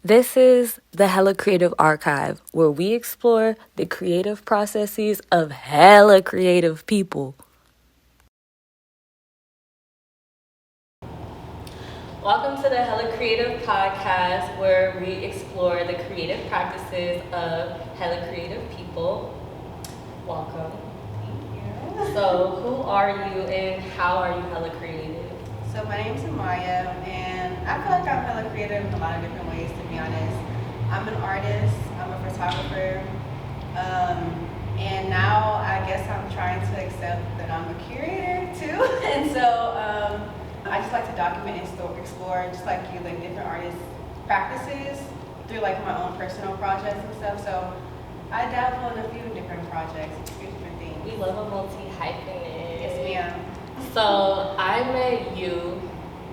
This is the Hella Creative Archive, where we explore the creative processes of hella creative people. Welcome to the Hella Creative Podcast, where we explore the creative practices of hella creative people. Welcome. Thank you. So, who are you and how are you hella creative? So my name's Amaya, and I feel like I'm hella creative in a lot of different ways, to be honest. I'm an artist, I'm a photographer, and now I guess I'm trying to accept that I'm a curator too. And so I just like to document and explore, just like you, like different artist practices through like my own personal projects and stuff. So I dabble in a few different projects, a few different things. We love a multi-hyphenate. Yes, ma'am. So I met you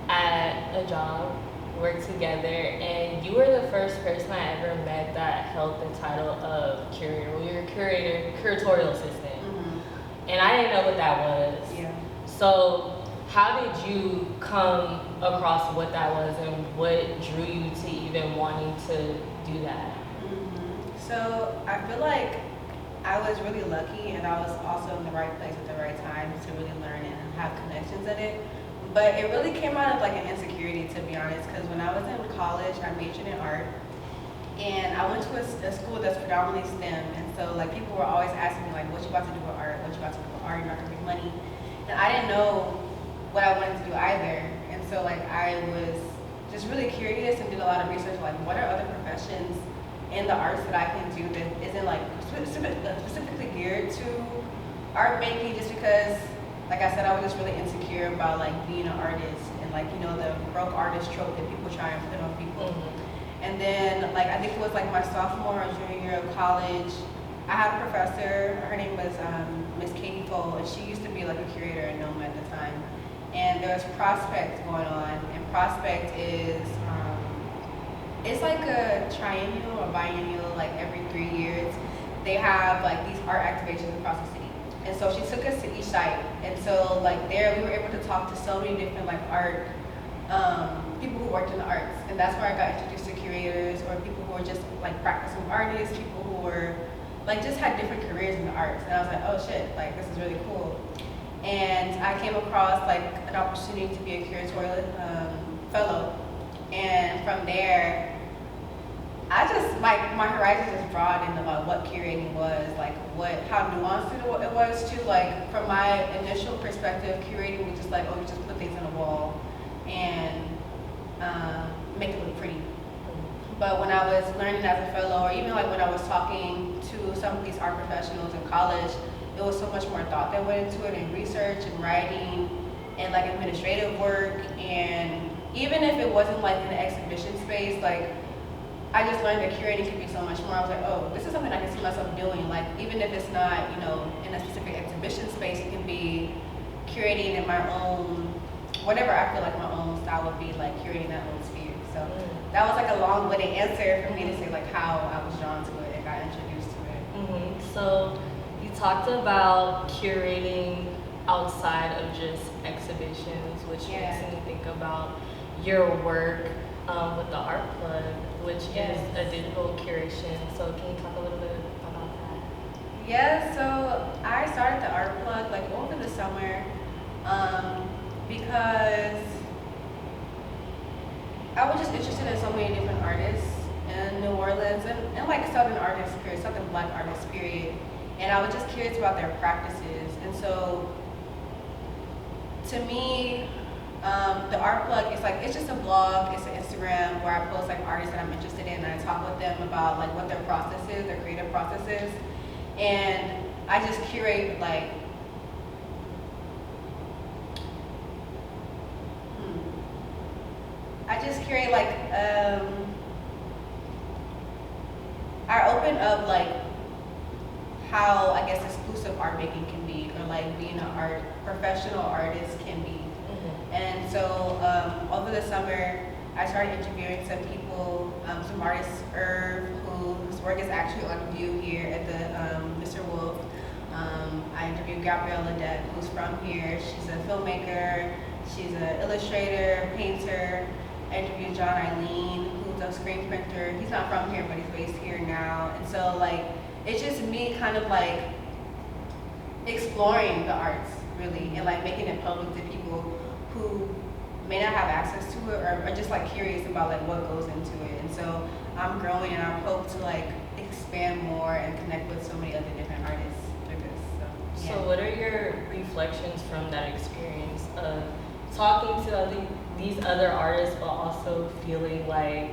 at a job, worked together, and you were the first person I ever met that held the title of curator. Well, you're a curatorial assistant. Mm-hmm. And I didn't know what that was. Yeah. So how did you come across what that was and what drew you to even wanting to do that? Mm-hmm. So I feel like I was really lucky, and I was also in the right place at the right time to really learn and have connections in it. But it really came out of like an insecurity, to be honest, because when I was in college, I majored in art, and I went to a school that's predominantly STEM, and so like people were always asking me like, what you about to do with art? What you about to do with art? You're not gonna make money. And I didn't know what I wanted to do either, and so like I was just really curious and did a lot of research, like what are other professions in the arts that I can do that isn't like specifically geared to art making, just because, like I said, I was just really insecure about like being an artist and like, you know, the broke artist trope that people try and put on people. Mm-hmm. And then like, I think it was like my sophomore or junior year of college, I had a professor, her name was Miss Katie Cole, and she used to be like a curator in Noma at the time. And there was Prospect going on, and Prospect is, it's like a triennial or biennial, like every 3 years. They have like these art activations across the city. And so she took us to each site. And so like there we were able to talk to so many different like art, people who worked in the arts. And that's where I got introduced to curators, or people who were just like practicing artists, people who were like just had different careers in the arts. And I was like, oh shit, like this is really cool. And I came across like an opportunity to be a curatorial fellow. And from there, I just, my horizon just broadened about what curating was, like how nuanced it was too. Like from my initial perspective, curating was just like, oh, you just put things on a wall and make it look pretty. But when I was learning as a fellow, or even like when I was talking to some of these art professionals in college, it was so much more thought that went into it, and research and writing and like administrative work. And even if it wasn't like in the exhibition space, like I just learned that curating can be so much more. I was like, oh, this is something I can see myself doing. Like even if it's not, you know, in a specific exhibition space, it can be curating in my own, whatever I feel like my own style would be, like curating that own sphere. So that was like a long-winded answer for me to say like how I was drawn to it and got introduced to it. Mm-hmm. So you talked about curating outside of just exhibitions, which makes me think about your work with the Art Plug, which is a digital curation. So can you talk a little bit about that? Yeah, so I started the Art Plug like over the summer because I was just interested in so many different artists in New Orleans and like Southern artists period, Southern Black artists period. And I was just curious about their practices. And so to me, the Art Plug is like, it's just a blog, it's an Instagram where I post like artists that I'm interested in, and I talk with them about like what their process is, their creative process is. And I just curate like, I open up like how I guess exclusive art making can be, or like being an professional artist can be. And so over the summer, I started interviewing some people, some artists, whose work is actually on view here at the Mr. Wolf. I interviewed Gabrielle Ledette, who's from here. She's a filmmaker, she's an illustrator, painter. I interviewed John Eileen, who owns a screen printer. He's not from here, but he's based here now. And so like, it's just me kind of like exploring the arts really, and like making it public to people who may not have access to it, or are just like curious about like what goes into it. And so I'm growing, and I hope to like expand more and connect with so many other different artists through this. So, So what are your reflections from that experience of talking to these other artists, but also feeling like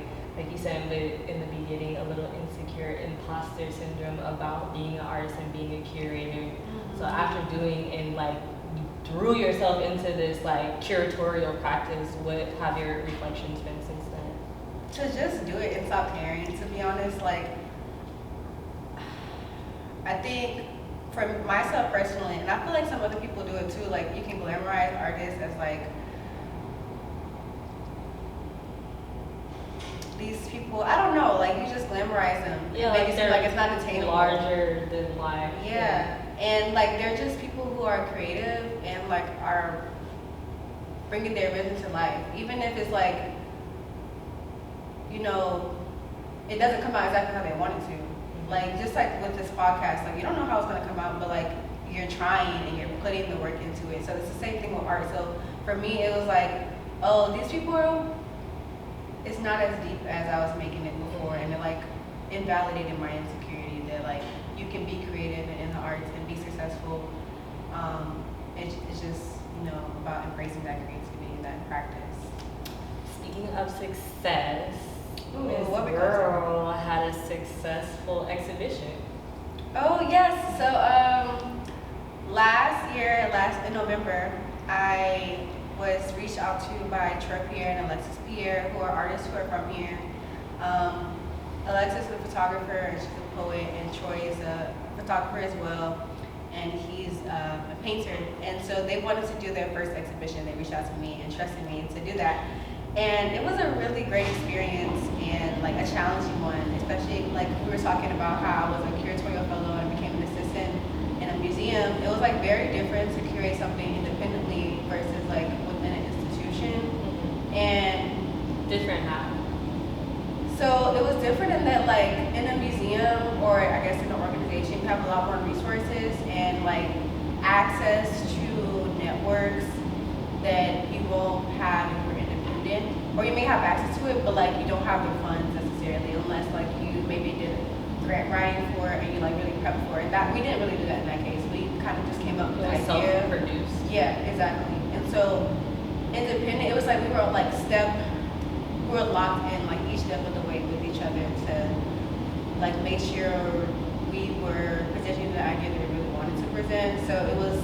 you said in the beginning, a little insecure, imposter syndrome about being an artist and being a curator. Mm-hmm. So after doing and like you threw yourself into this like curatorial practice, what have your reflections been since then? To just do it and stop caring, to be honest. Like, I think for myself personally, and I feel like some other people do it too, like you can glamorize artists as like these people, I don't know, like you just glamorize them. Yeah, make it seem like it's not attainable. Larger than life. Yeah. And like they're just people who are creative and like are bringing their vision to life. Even if it's like, you know, it doesn't come out exactly how they want it to. Like just like with this podcast, like you don't know how it's gonna come out, but like you're trying and you're putting the work into it. So it's the same thing with art. So for me, it was like, oh, these people, it's not as deep as I was making it before, and it like invalidated my insecurity that like you can be creative in the arts and be successful. It's just, you know, about embracing that creativity and that practice. Speaking of success, Miss what Girl had a successful exhibition. Oh yes, so last in November, I was reached out to by Troy Pierre and Alexis Pierre, who are artists who are from here. Alexis is a photographer and she's a poet, and Troy is a photographer as well, and he's a painter. And so they wanted to do their first exhibition. They reached out to me and trusted me to do that. And it was a really great experience and like a challenging one, especially like we were talking about how I was a curatorial fellow and became an assistant in a museum. It was like very different to curate something independently versus like within an institution. Mm-hmm. And different how? So it was different in that like in a museum, or I guess in an organization, you have a lot more resources and like access to networks that you won't have if you're independent. Or you may have access to it, but like you don't have the funds necessarily, unless like you maybe did grant writing for it and you like really prepped for it. That we didn't really do that in that case. We kind of just came up with the idea. Self-produced. Yeah, exactly. And so independent, it was like we were like we were locked in like each step of the way with each other to like make sure we were presenting the idea that we really wanted to present. So it was,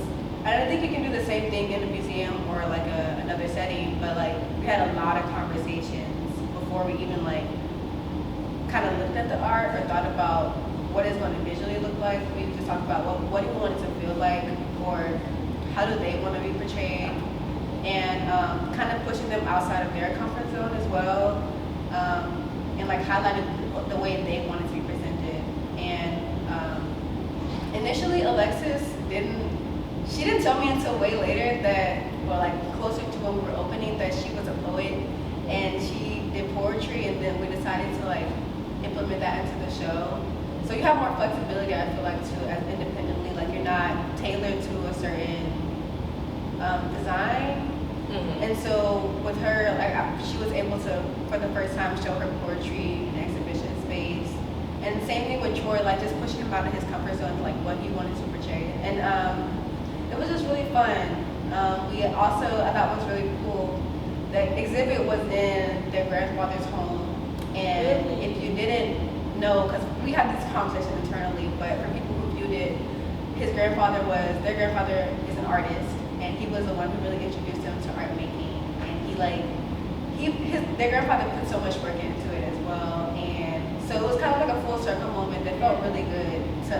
I don't think you can do the same thing in a museum or like another setting, but like we had a lot of conversations before we even like kind of looked at the art or thought about what it's going to visually look like. We just talked about what do we want it to feel like, or how do they want to be portrayed, and kind of pushing them outside of their comfort zone as well, and like highlighting the way they wanted to be presented. And initially Alexis she didn't tell me until way later that, or like closer to when we were opening, that she was a poet and she did poetry, and then we decided to like implement that into the show. So you have more flexibility, I feel like, too, as independently. Like you're not tailored to a certain design. Mm-hmm. And so with her, like she was able to, for the first time, show her poetry in exhibition space. And same thing with Troy, like just pushing him out of his comfort zone, like what he wanted to portray. And it was just really fun. We also, I thought was really cool, the exhibit was in their grandfather's home. And really? If you didn't know, because we had this conversation internally, but for people who viewed it, their grandfather is an artist, and he was the one who really introduced them to art making. And their grandfather put so much work into it as well. And so it was kind of like a full circle moment that felt really good to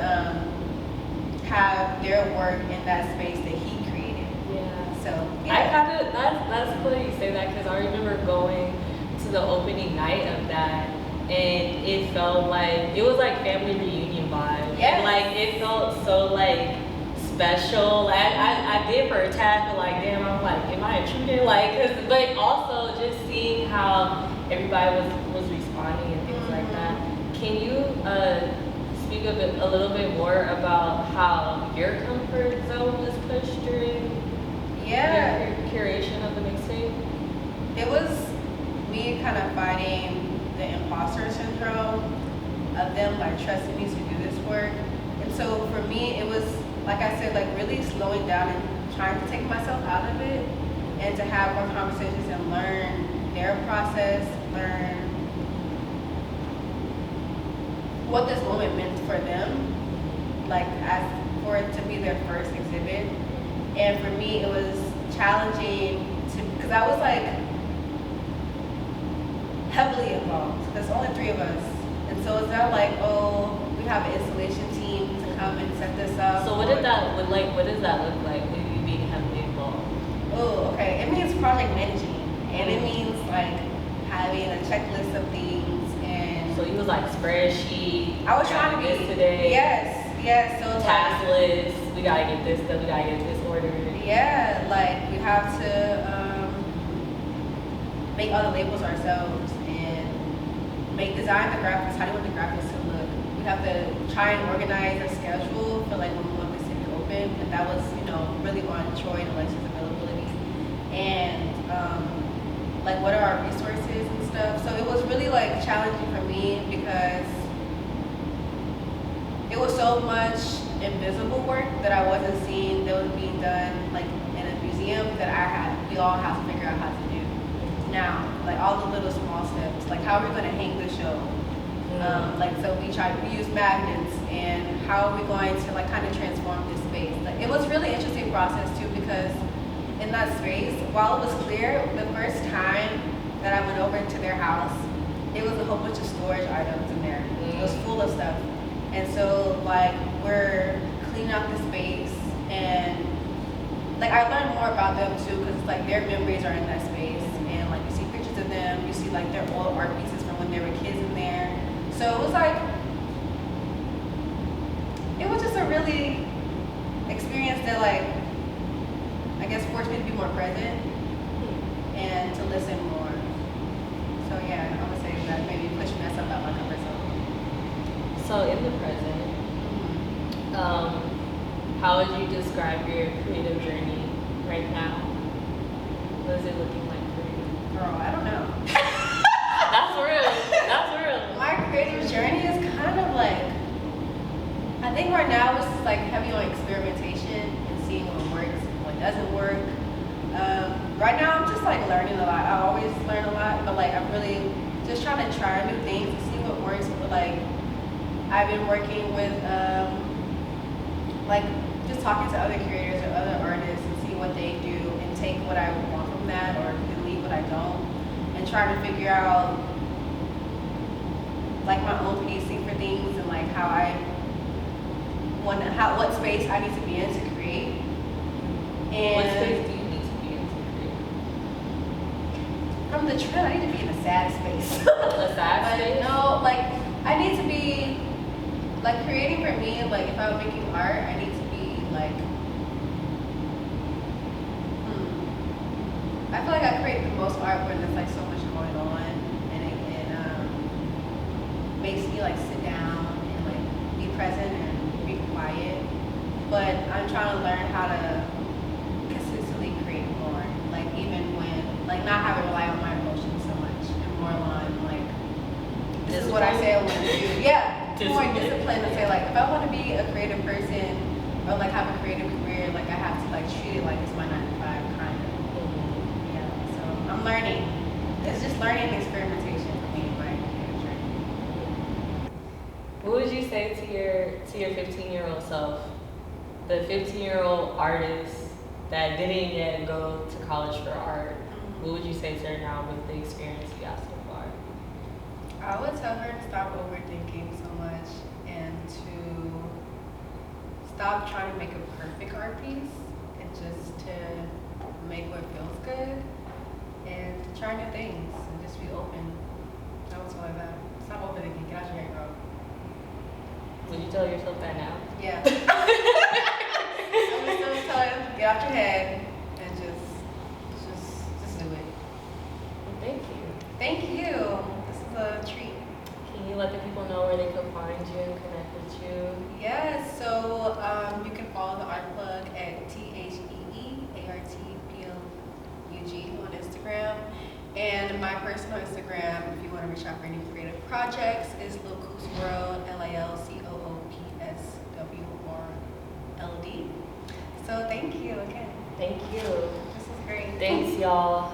have their work in that space that he created. Yeah. So yeah. That's cool you say that, because I remember going to the opening night of that, and it felt like it was like family reunion vibe. Yeah. Like it felt so like special. I did for a tag, but like damn, I'm like, am I intruding? Like, but also just seeing how everybody was responding speak a little bit more about how your comfort zone was pushed during your curation of the mixtape? It was me kind of fighting the imposter syndrome of them like trusting me to do this work. And so for me, it was, like I said, like really slowing down and trying to take myself out of it and to have more conversations and learn their process, learn what this moment meant for them, like as for it to be their first exhibit. And for me, it was challenging to, because I was like heavily involved. There's only 3 of us. And so it's not like, oh, we have an installation team to come and set this up. So what does that look like with you being heavily involved? Oh, okay. It means project managing. And it means like having a checklist of things. And so you was like spreadsheet. I was trying to be today. Yes. So task list. We gotta get this done. We gotta get this ordered. Yeah, like we have to make all the labels ourselves and design the graphics. How do you want the graphics to look? We have to try and organize a schedule for like when we want this to be open. And that was, really on Troy and Alexa's availability. And like what are our resources and stuff. So it was really like challenging for me because it was so much invisible work that I wasn't seeing that was being done like in a museum that we all have to figure out how to do now. Like all the little small steps, like how are we going to hang the show? So we use magnets, and how are we going to like kind of transform this space? Like it was really interesting process too, because in that space, while it was clear, the first time that I went over to their house, it was a whole bunch of storage items in there. It was full of stuff. And so like we're cleaning out the space, and like I learned more about them too, because like their memories are in that space, and like you see pictures of them, you see like their old art pieces from when they were kids in there. So it was like, it was just a really experience that like, I guess forced me to be more present and to listen more. So yeah, I would say that maybe pushed myself out my comfort zone. So in the present, how would you describe your creative journey right now? What is it looking like for you? Girl, I don't know. That's real. My creative journey is kind of like, I think right now it's like heavy on experimentation and seeing what works and what doesn't work. Right now I'm just like learning a lot. I always learn a lot, but like I'm really just trying to try new things to see what works. But like I've been working with like just talking to other creators or other artists and see what they do and take what I want from that or delete what I don't, and trying to figure out like my own pacing for things and like what space I need to be in to create. And what space do you need to be in to create? From the trend, I need to be in a sad space. A sad space? No, like I need to be like creating for me. Like if I'm making art, I need to be like. I feel like I create the most art when there's like so much going on, and it makes me like sit down and like be present and be quiet. But I'm trying to learn how to consistently create more, like even when like not having to rely on my emotions so much, and more on like this is what I say I want to do. Yeah, more discipline to say like if I want to be a creative person or like have a creative career, like I have to like treat it like it's my 9 to 5 kind of. Yeah, so I'm learning. It's just learning and experimentation for me in my creative journey. What would you say to your 15-year-old self, the 15-year-old artist that didn't yet go to college for art? What would you say to her now with the experience you got so far? I would tell her to stop overthinking so much and to stop trying to make a perfect art piece and just to make what feels good and to try new things and just be open. I would tell her that. Stop overthinking. Get out your head, girl. Would you tell yourself that now? Yeah. I would still tell her, get out your head and just do it. Thank you. Thank you. This is a treat. Can you you let the people know where they can find you and connect with you? Yeah, so you can follow the Art Plug at TheArtPlug on Instagram. And my personal Instagram, if you want to reach out for any creative projects, is Lilcoop's World, LALCOOPSWRLD. So thank you again. Thank you. This is great. Thanks, y'all.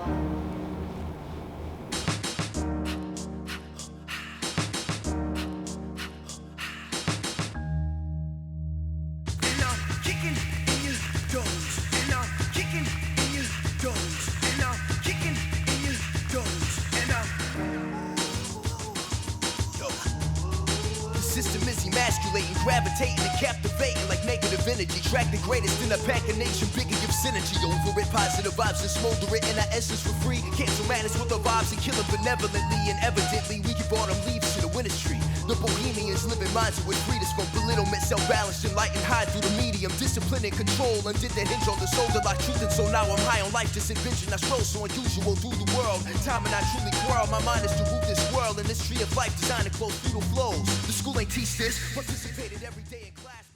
Gravitating and captivating like negative energy. Track the greatest in a pack of nation, bigger give synergy over it. Positive vibes and smolder it in our essence for free. Cancel madness with the vibes and kill it benevolently. And evidently we give autumn leaves to the winter's tree. The bohemians living minds with freedom from belittlement, self-balanced and light and high through the medium. Discipline and control undid the hinge on the soul that like truth. And so now I'm high on life, just adventure. I stroll so unusual through the world. Time and I truly quarrel. My mind is to root this world and this tree of life designed to close feudal flows. The school ain't teach this, participated every day in class.